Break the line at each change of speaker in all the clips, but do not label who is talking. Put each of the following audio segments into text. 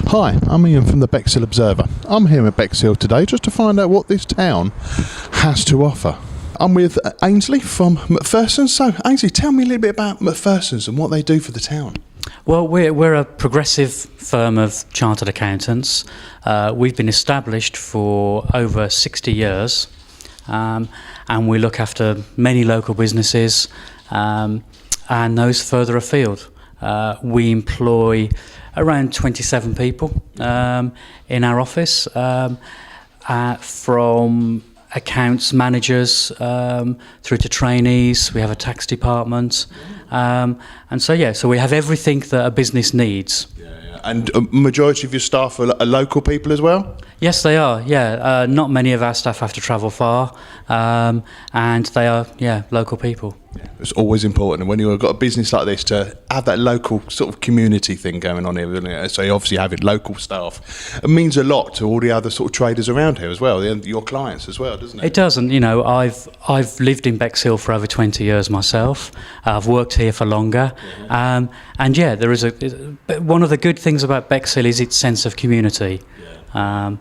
Hi, I'm Ian from the Bexhill Observer. I'm here at Bexhill today just to find out what this town has to offer. I'm with Ainsley from McPhersons. So, Ainsley, tell me a little bit about McPhersons and what they do for the town.
Well, we're a progressive firm of chartered accountants. We've been established for over 60 years, and we look after many local businesses and those further afield. We employ around 27 people in our office, from accounts managers through to trainees. We have a tax department, and so we have everything that a business needs.
And a majority of your staff are local people as well?
Yes, they are. Not many of our staff have to travel far, and they are local people.
It's always important, and when you've got a business like this, to have that local sort of community thing going on here, isn't it? So you obviously having local staff, it means a lot to all the other sort of traders around here as well, your clients as well, doesn't it?
It does, and I've lived in Bexhill for over 20 years myself. I've worked here for longer, and there is one of the good things about Bexhill is its sense of community, and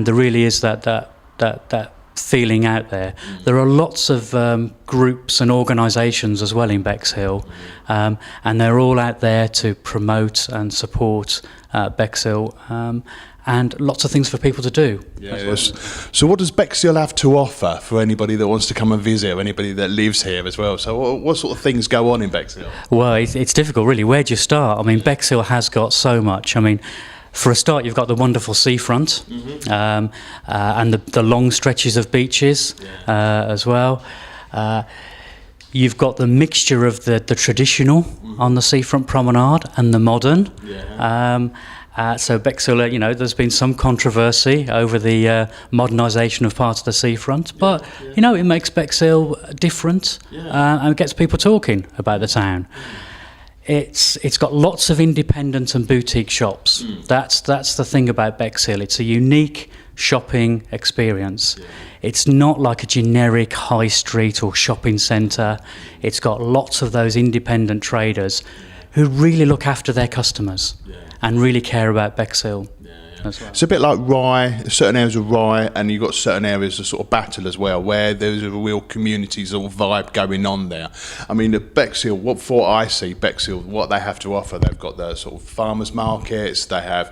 there really is that feeling out there. There are lots of groups and organisations as well in Bexhill, and they're all out there to promote and support Bexhill, and lots of things for people to do.
So what does Bexhill have to offer for anybody that wants to come and visit, or anybody that lives here as well? So what sort of things go on in Bexhill?
Well, it's difficult really. Where do you start? I mean, Bexhill has got so much. I mean, for a start, you've got the wonderful seafront, and the long stretches of beaches as well. You've got the mixture of the traditional on the seafront promenade and the modern. So Bexhill, there's been some controversy over the modernisation of parts of the seafront, but it makes Bexhill different, and it gets people talking about the town. It's got lots of independent and boutique shops. That's the thing about Bexhill. It's a unique shopping experience. It's not like a generic high street or shopping centre. It's got lots of those independent traders who really look after their customers and really care about Bexhill. Well.
It's a bit like Rye, certain areas of Rye, and you've got certain areas of sort of Battle as well, where there's a real community sort of vibe going on there. I mean, the Bexhill, what I see Bexhill, what they have to offer, they've got the sort of farmers markets, they have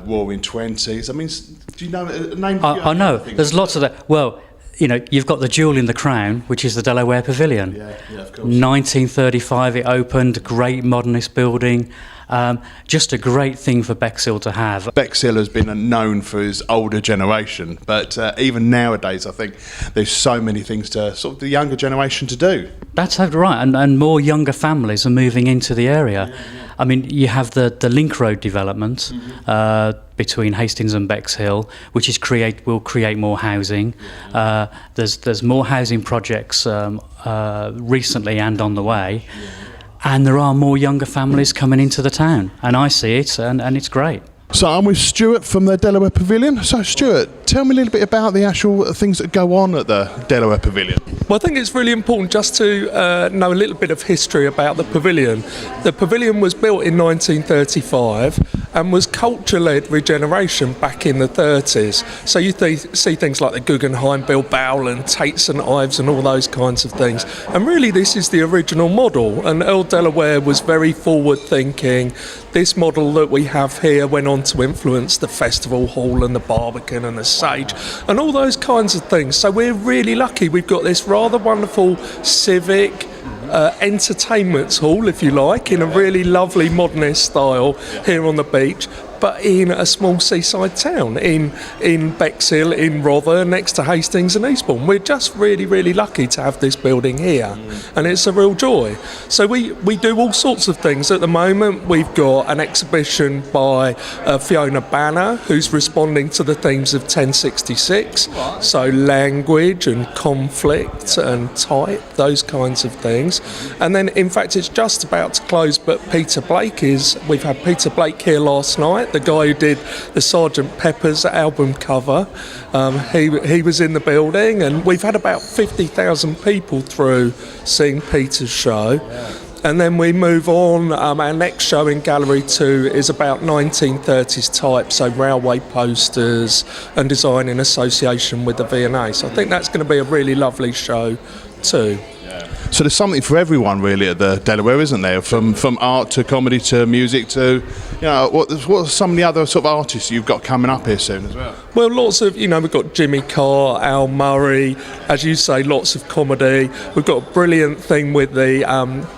Roaring Twenties. I mean, do you know a name?
I know, there's lots of that. Well, you've got the jewel in the crown, which is the Delaware Pavilion.
Yeah, of course.
1935 it opened, great modernist building. Just a great thing for Bexhill to have.
Bexhill has been known for his older generation, but even nowadays I think there's so many things to sort of the younger generation to do.
That's right, and more younger families are moving into the area. I mean, you have the Link Road development between Hastings and Bexhill, which will create more housing. There's more housing projects recently and on the way. And there are more younger families coming into the town, and I see it, and it's great.
So I'm with Stuart from the Delaware Pavilion. So Stuart, tell me a little bit about the actual things that go on at the Delaware Pavilion.
Well, I think it's really important just to know a little bit of history about the pavilion. The pavilion was built in 1935 and was culture-led regeneration back in the 30s. So you see things like the Guggenheim Bilbao and Tate St Ives and all those kinds of things. And really this is the original model, and Earl Delaware was very forward-thinking. This model that we have here went on to influence the Festival Hall and the Barbican and the Sage and all those kinds of things. So we're really lucky. We've got this rather wonderful civic entertainment hall, if you like, in a really lovely modernist style here on the beach, but in a small seaside town, in Bexhill, in Rother, next to Hastings and Eastbourne. We're just really, really lucky to have this building here, and it's a real joy. So we do all sorts of things. At the moment, we've got an exhibition by Fiona Banner, who's responding to the themes of 1066, so language and conflict and type, those kinds of things. And then, in fact, it's just about to close, but we've had Peter Blake here last night, the guy who did the Sgt. Pepper's album cover. He was in the building, and we've had about 50,000 people through seeing Peter's show. And then we move on. Our next show in Gallery 2 is about 1930s type, so railway posters and design in association with the V&A. So I think that's going to be a really lovely show too.
So there's something for everyone really at the Delaware, isn't there? From art to comedy to music to, what are some of the other sort of artists you've got coming up here soon as well?
Well, lots of, we've got Jimmy Carr, Al Murray, as you say, lots of comedy. We've got a brilliant thing with the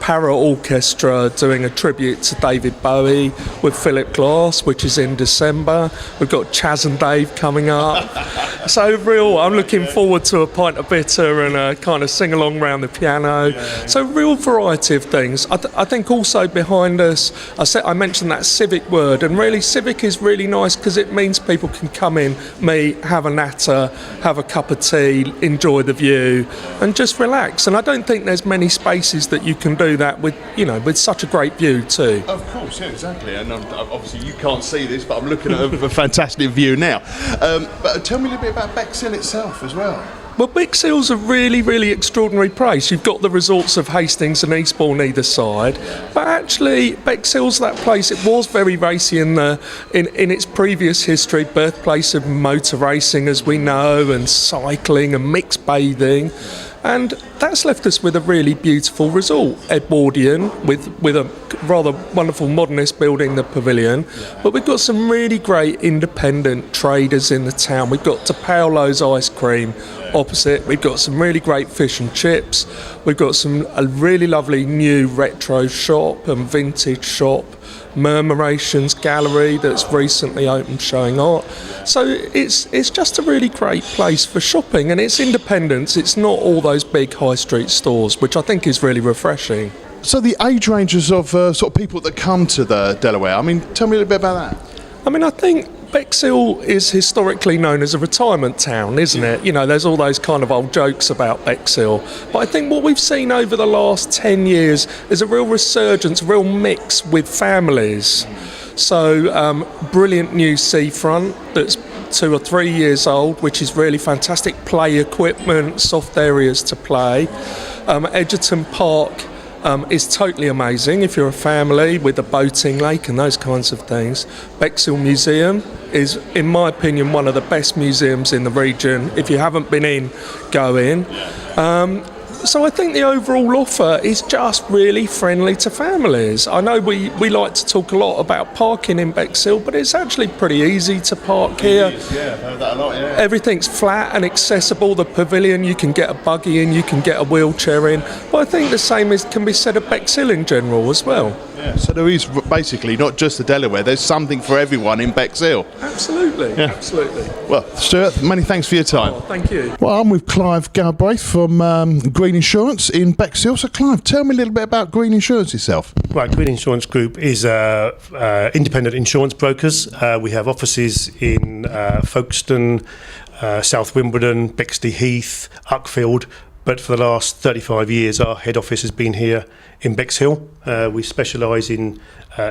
Para Orchestra doing a tribute to David Bowie with Philip Glass, which is in December. We've got Chaz and Dave coming up. So I'm looking forward to a pint of bitter and a kind of sing-along round the piano. So real variety of things. I think also behind us, I mentioned that civic word, and really civic is really nice because it means people can come in, meet, have a natter, have a cup of tea, enjoy the view and just relax. And I don't think there's many spaces that you can do that with, with such a great view too.
Of course, yeah, exactly. And obviously you can't see this, but I'm looking at a fantastic view now. But tell me a little bit about Bexhill itself as well.
Well, Bexhill's a really, really extraordinary place. You've got the resorts of Hastings and Eastbourne either side, but actually Bexhill's that place. It was very racy in its previous history, birthplace of motor racing, as we know, and cycling and mixed bathing. And that's left us with a really beautiful resort, Edwardian, with a rather wonderful modernist building, the Pavilion. But we've got some really great independent traders in the town. We've got De Paolo's ice cream opposite. We've got some really great fish and chips. We've got a really lovely new retro shop and vintage shop. Murmurations Gallery that's recently opened showing art. So it's just a really great place for shopping, and it's independence. It's not all those big high street stores, which I think is really refreshing.
So the age ranges of sort of people that come to the Delaware, tell me a little bit about that.
I think Bexhill is historically known as a retirement town, isn't it? There's all those kind of old jokes about Bexhill. But I think what we've seen over the last 10 years is a real resurgence, a real mix with families. So brilliant new seafront that's 2 or 3 years old, which is really fantastic. Play equipment, soft areas to play. Edgerton Park is totally amazing if you're a family with a boating lake and those kinds of things. Bexhill Museum is, in my opinion, one of the best museums in the region. If you haven't been in, go in. So I think the overall offer is just really friendly to families. I know we like to talk a lot about parking in Bexhill, but it's actually pretty easy to park here.
It is, yeah, I've heard that a lot, yeah.
Everything's flat and accessible. The Pavilion, you can get a buggy in, you can get a wheelchair in. But I think the same can be said of Bexhill in general as well.
Yeah, so there is basically not just the Delaware, there's something for everyone in Bexhill.
Absolutely, absolutely.
Well, Stuart, many thanks for your time.
Oh, thank you.
Well, I'm with Clive Galbraith from Green Insurance in Bexhill. So, Clive, tell me a little bit about Green Insurance itself.
Right, Green Insurance Group is independent insurance brokers. We have offices in Folkestone, South Wimbledon, Bexley Heath, Uckfield. But for the last 35 years, our head office has been here in Bexhill. We specialise in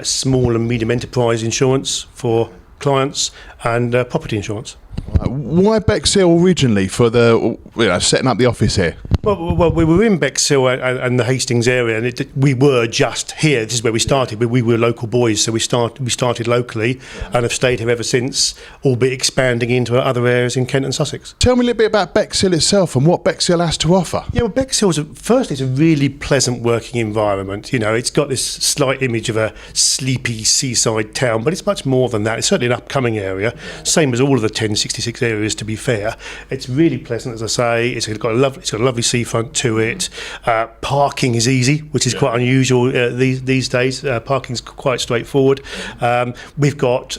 small and medium enterprise insurance for clients and property insurance.
Why Bexhill originally for the setting up the office here?
Well, we were in Bexhill and the Hastings area, and we were just here. This is where we started. We were local boys, so we started locally and have stayed here ever since, albeit expanding into other areas in Kent and Sussex.
Tell me a little bit about Bexhill itself and what Bexhill has to offer.
Yeah, well, Bexhill it's a really pleasant working environment. It's got this slight image of a sleepy seaside town, but it's much more than that. It's certainly an upcoming area, same as all of the 1066 areas, to be fair. It's really pleasant, as I say. It's got a lovely seafront to it. Parking is easy, which is quite unusual these days. Parking's quite straightforward. We've got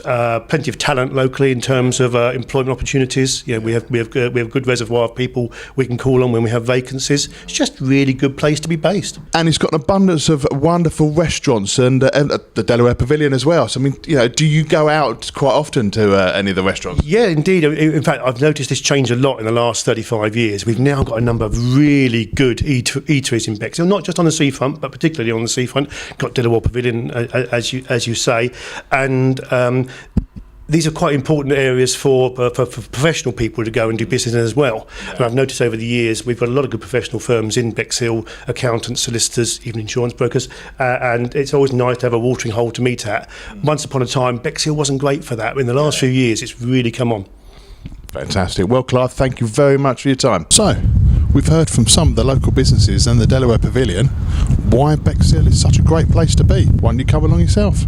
plenty of talent locally in terms of employment opportunities. We have a good reservoir of people we can call on when we have vacancies. It's just a really good place to be based.
And it's got an abundance of wonderful restaurants and the Delaware Pavilion as well. So do you go out quite often to any of the restaurants?
Yeah, indeed. In fact, I've noticed this change a lot in the last 35 years. We've now got a number of really good eateries in Bexhill, not just on the seafront, but particularly on the seafront. Got Delaware Pavilion, as you say, and these are quite important areas for professional people to go and do business in as well. And I've noticed over the years we've got a lot of good professional firms in Bexhill, accountants, solicitors, even insurance brokers, and it's always nice to have a watering hole to meet at. Once upon a time, Bexhill wasn't great for that. In the last few years, it's really come on.
Fantastic. Well, Clive, thank you very much for your time. So, we've heard from some of the local businesses and the Delaware Pavilion why Bexhill is such a great place to be. Why don't you come along yourself?